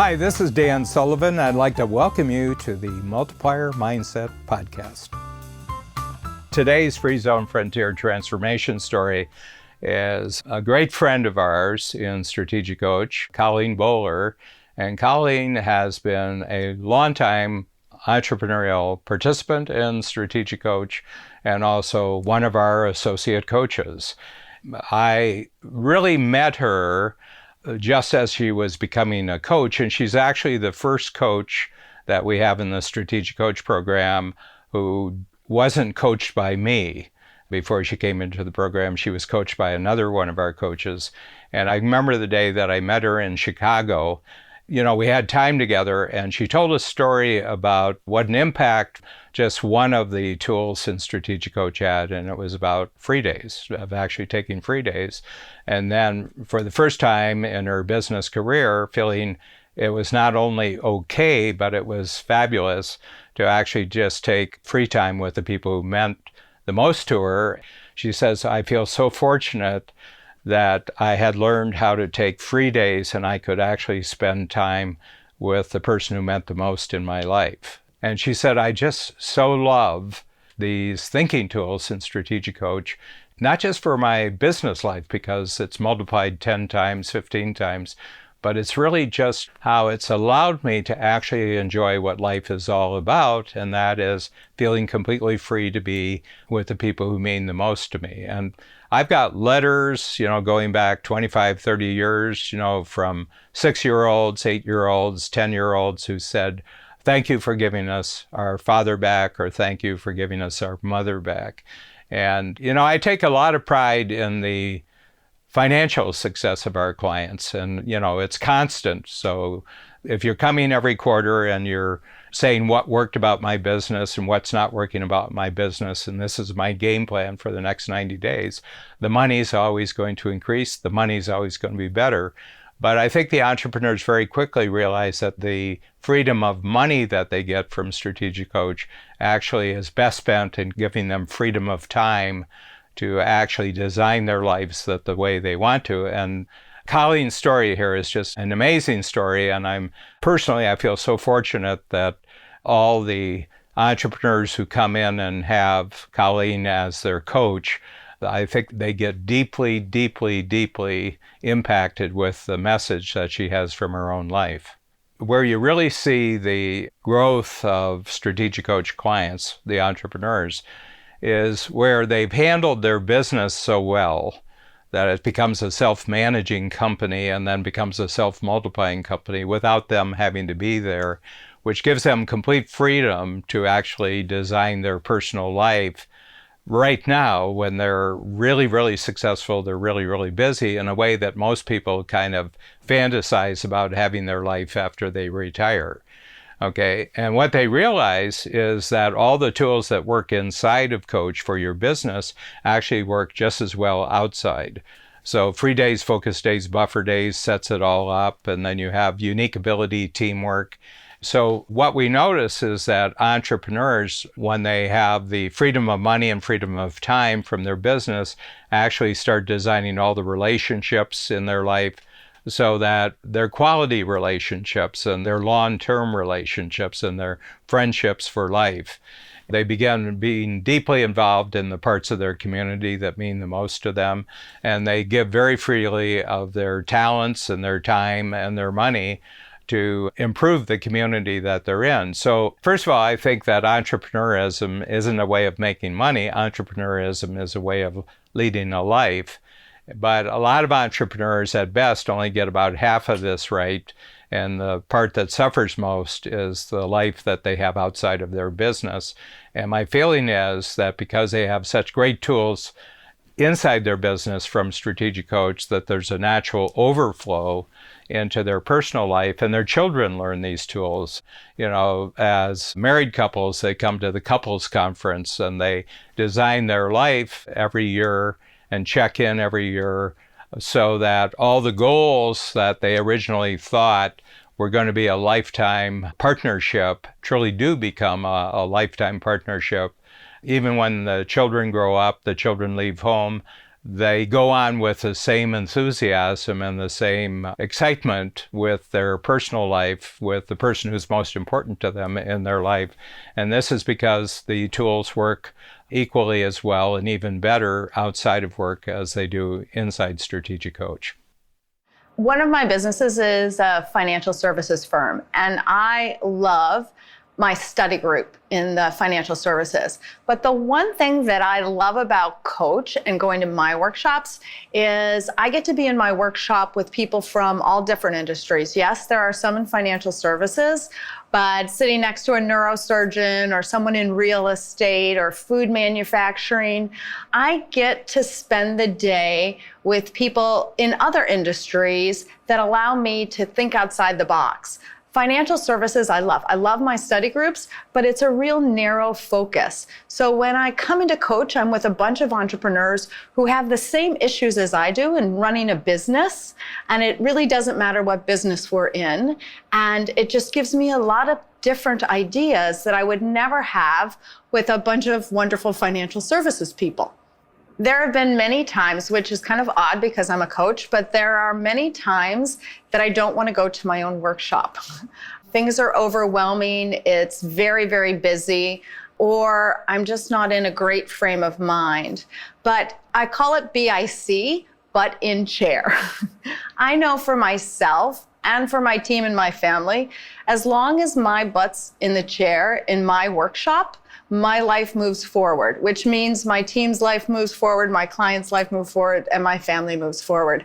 Hi, this is Dan Sullivan. I'd like to welcome you to the Multiplier Mindset Podcast. Today's Free Zone Frontier Transformation story is a great friend of ours in Strategic Coach, Colleen Bowler. And Colleen has been a longtime entrepreneurial participant in Strategic Coach and also one of our associate coaches. I really met her just as she was becoming a coach, and she's actually the first coach that we have in the Strategic Coach program who wasn't coached by me. Before she came into the program, she was coached by another one of our coaches. And I remember the day that I met her in Chicago. You know, we had time together, and she told a story about what an impact just one of the tools in Strategic Coach had, and it was about free days, of actually taking free days. And then for the first time in her business career, feeling it was not only okay, but it was fabulous to actually just take free time with the people who meant the most to her. She says, I feel so fortunate that I had learned how to take free days and I could actually spend time with the person who meant the most in my life. And she said, I just so love these thinking tools in Strategic Coach, not just for my business life because it's multiplied 10 times, 15 times, but it's really just how it's allowed me to actually enjoy what life is all about, and that is feeling completely free to be with the people who mean the most to me. And I've got letters, going back 25, 30 years, from 6-year-olds, 8-year-olds, 10-year-olds who said, thank you for giving us our father back, or thank you for giving us our mother back. And, I take a lot of pride in the financial success of our clients, and it's constant. So if you're coming every quarter and you're saying what worked about my business and what's not working about my business, and this is my game plan for the next 90 days, the money's always going to increase, the money's always going to be better. But I think the entrepreneurs very quickly realize that the freedom of money that they get from Strategic Coach actually is best spent in giving them freedom of time to actually design their lives the way they want to. And Colleen's story here is just an amazing story. And I feel so fortunate that all the entrepreneurs who come in and have Colleen as their coach, I think they get deeply, deeply, deeply impacted with the message that she has from her own life. Where you really see the growth of Strategic Coach clients, the entrepreneurs, is where they've handled their business so well that it becomes a self-managing company and then becomes a self-multiplying company without them having to be there, which gives them complete freedom to actually design their personal life right now when they're really, really successful, they're really, really busy in a way that most people kind of fantasize about having their life after they retire. Okay, and what they realize is that all the tools that work inside of Coach for your business actually work just as well outside. So free days, focus days, buffer days sets it all up, and then you have unique ability, teamwork. So what we notice is that entrepreneurs, when they have the freedom of money and freedom of time from their business, actually start designing all the relationships in their life so that their quality relationships and their long-term relationships and their friendships for life, they begin being deeply involved in the parts of their community that mean the most to them, and they give very freely of their talents and their time and their money to improve the community that they're in. So first of all, I think that entrepreneurism isn't a way of making money. Entrepreneurism is a way of leading a life. But a lot of entrepreneurs at best only get about half of this right. And the part that suffers most is the life that they have outside of their business. And my feeling is that because they have such great tools inside their business from Strategic Coach, that there's a natural overflow into their personal life, and their children learn these tools. As married couples, they come to the couples conference and they design their life every year and check in every year so that all the goals that they originally thought were going to be a lifetime partnership truly do become a lifetime partnership. Even when the children grow up, the children leave home, they go on with the same enthusiasm and the same excitement with their personal life, with the person who's most important to them in their life. And this is because the tools work equally as well and even better outside of work as they do inside Strategic Coach. One of my businesses is a financial services firm, and I love my study group in the financial services. But the one thing that I love about Coach and going to my workshops is I get to be in my workshop with people from all different industries. Yes, there are some in financial services, but sitting next to a neurosurgeon or someone in real estate or food manufacturing, I get to spend the day with people in other industries that allow me to think outside the box. Financial services, I love. I love my study groups, but it's a real narrow focus. So when I come into Coach, I'm with a bunch of entrepreneurs who have the same issues as I do in running a business. And it really doesn't matter what business we're in. And it just gives me a lot of different ideas that I would never have with a bunch of wonderful financial services people. There have been many times, which is kind of odd because I'm a coach, but there are many times that I don't want to go to my own workshop. Things are overwhelming, it's very, very busy, or I'm just not in a great frame of mind. But I call it BIC, but in chair. I know for myself and for my team and my family, as long as my butt's in the chair in my workshop, my life moves forward, which means my team's life moves forward, my client's life moves forward, and my family moves forward.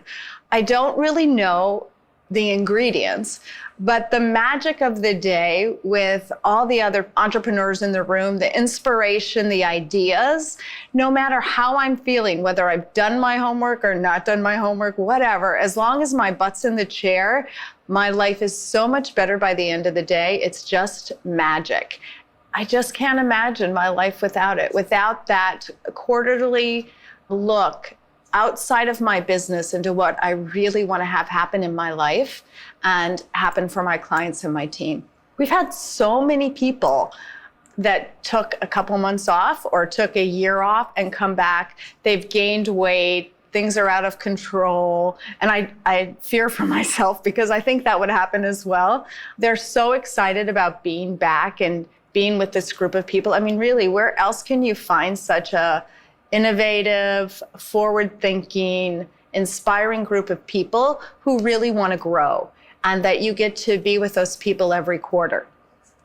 I don't really know the ingredients, but the magic of the day with all the other entrepreneurs in the room, the inspiration, the ideas, no matter how I'm feeling, whether I've done my homework or not done my homework, whatever, as long as my butt's in the chair, my life is so much better by the end of the day. It's just magic. I just can't imagine my life without it, without that quarterly look outside of my business into what I really want to have happen in my life and happen for my clients and my team. We've had so many people that took a couple months off or took a year off and come back. They've gained weight. Things are out of control. And I fear for myself because I think that would happen as well. They're so excited about being back and being with this group of people. I mean, really, where else can you find such a innovative, forward-thinking, inspiring group of people who really want to grow, and that you get to be with those people every quarter?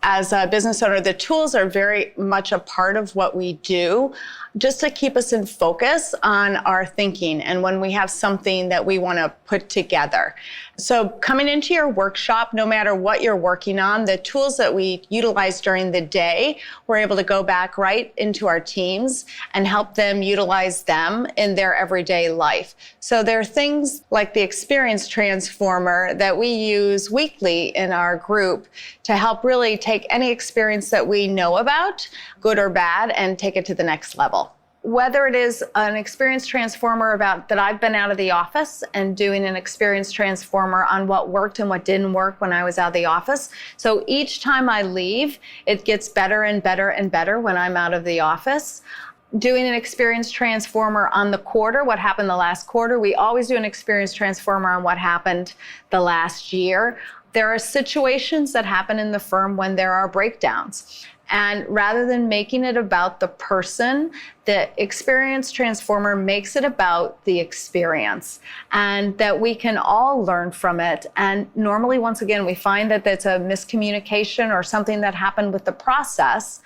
As a business owner, the tools are very much a part of what we do, just to keep us in focus on our thinking and when we have something that we want to put together. So coming into your workshop, no matter what you're working on, the tools that we utilize during the day, we're able to go back right into our teams and help them utilize them in their everyday life. So there are things like the experience transformer that we use weekly in our group to help really take any experience that we know about, good or bad, and take it to the next level. Whether it is an experience transformer about that I've been out of the office and doing an experience transformer on what worked and what didn't work when I was out of the office. So each time I leave, it gets better and better and better when I'm out of the office. Doing an experience transformer on the quarter, what happened the last quarter. We always do an experience transformer on what happened the last year. There are situations that happen in the firm when there are breakdowns. And rather than making it about the person, the experience transformer makes it about the experience, and that we can all learn from it. And normally, once again, we find that that's a miscommunication or something that happened with the process.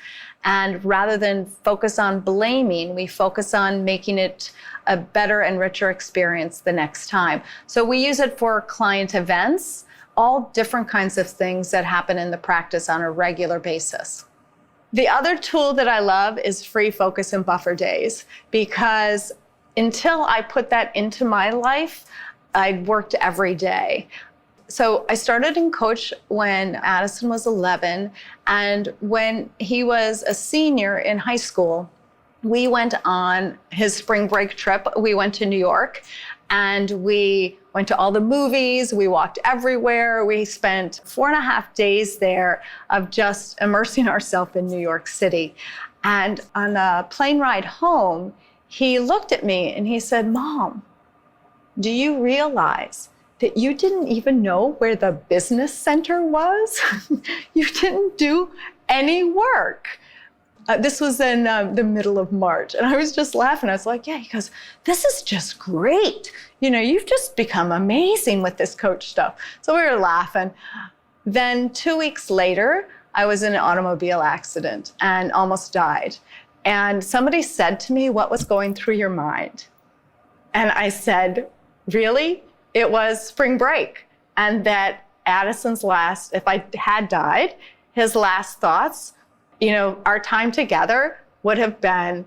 And rather than focus on blaming, we focus on making it a better and richer experience the next time. So we use it for client events, all different kinds of things that happen in the practice on a regular basis. The other tool that I love is free focus and buffer days, because until I put that into my life, I worked every day. So I started in Coach when Addison was 11, and when he was a senior in high school, we went on his spring break trip. We went to New York, and we went to all the movies, we walked everywhere. We spent 4.5 days there of just immersing ourselves in New York City. And on a plane ride home, he looked at me and he said, "Mom, do you realize that you didn't even know where the business center was? You didn't do any work." This was in the middle of March. And I was just laughing. I was like, yeah, he goes, "This is just great. You've just become amazing with this coach stuff." So we were laughing. Then 2 weeks later, I was in an automobile accident and almost died. And somebody said to me, "What was going through your mind?" And I said, "Really? It was spring break." And that Addison's last, if I had died, his last thoughts, our time together would have been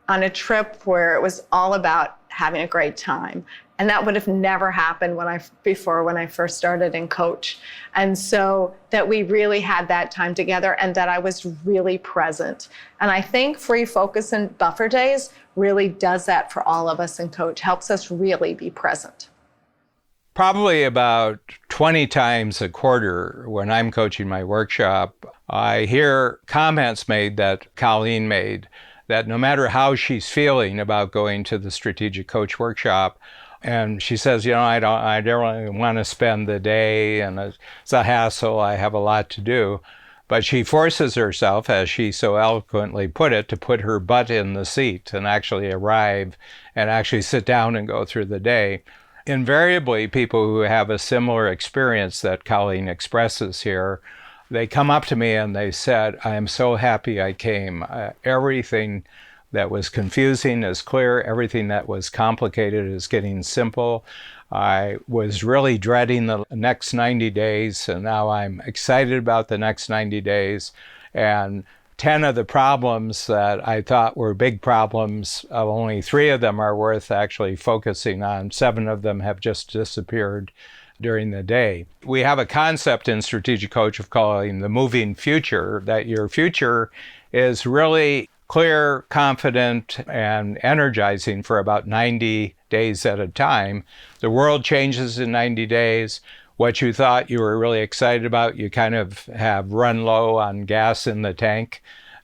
on a trip where it was all about having a great time. And that would have never happened when I first started in coach. And so that we really had that time together and that I was really present. And I think free focus and buffer days really does that for all of us in coach, helps us really be present. Probably about 20 times a quarter when I'm coaching my workshop, I hear comments made that Colleen made that no matter how she's feeling about going to the strategic coach workshop, and she says, I don't really want to spend the day, and it's a hassle, I have a lot to do. But she forces herself, as she so eloquently put it, to put her butt in the seat and actually arrive and actually sit down and go through the day. Invariably, people who have a similar experience that Colleen expresses here, they come up to me and they said, "I am so happy I came. Everything that was confusing is clear. Everything that was complicated is getting simple. I was really dreading the next 90 days, and now I'm excited about the next 90 days. And 10 of the problems that I thought were big problems, only 3 of them are worth actually focusing on. 7 of them have just disappeared during the day." We have a concept in Strategic Coach of calling the moving future, that your future is really clear, confident, and energizing for about 90 days at a time. The world changes in 90 days. What you thought you were really excited about, you kind of have run low on gas in the tank.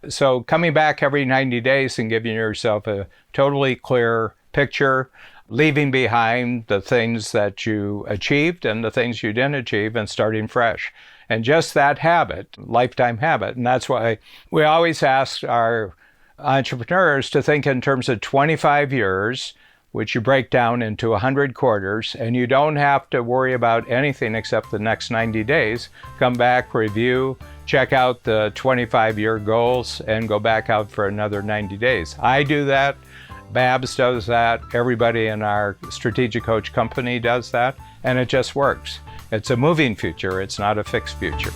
So coming back every 90 days and giving yourself a totally clear picture, leaving behind the things that you achieved and the things you didn't achieve, and starting fresh. And just that habit, lifetime habit. And that's why we always ask our entrepreneurs to think in terms of 25 years, which you break down into 100 quarters, and you don't have to worry about anything except the next 90 days. Come back, review, check out the 25-year goals, and go back out for another 90 days. I do that. Babs does that. Everybody in our Strategic Coach company does that, and it just works. It's a moving future. It's not a fixed future.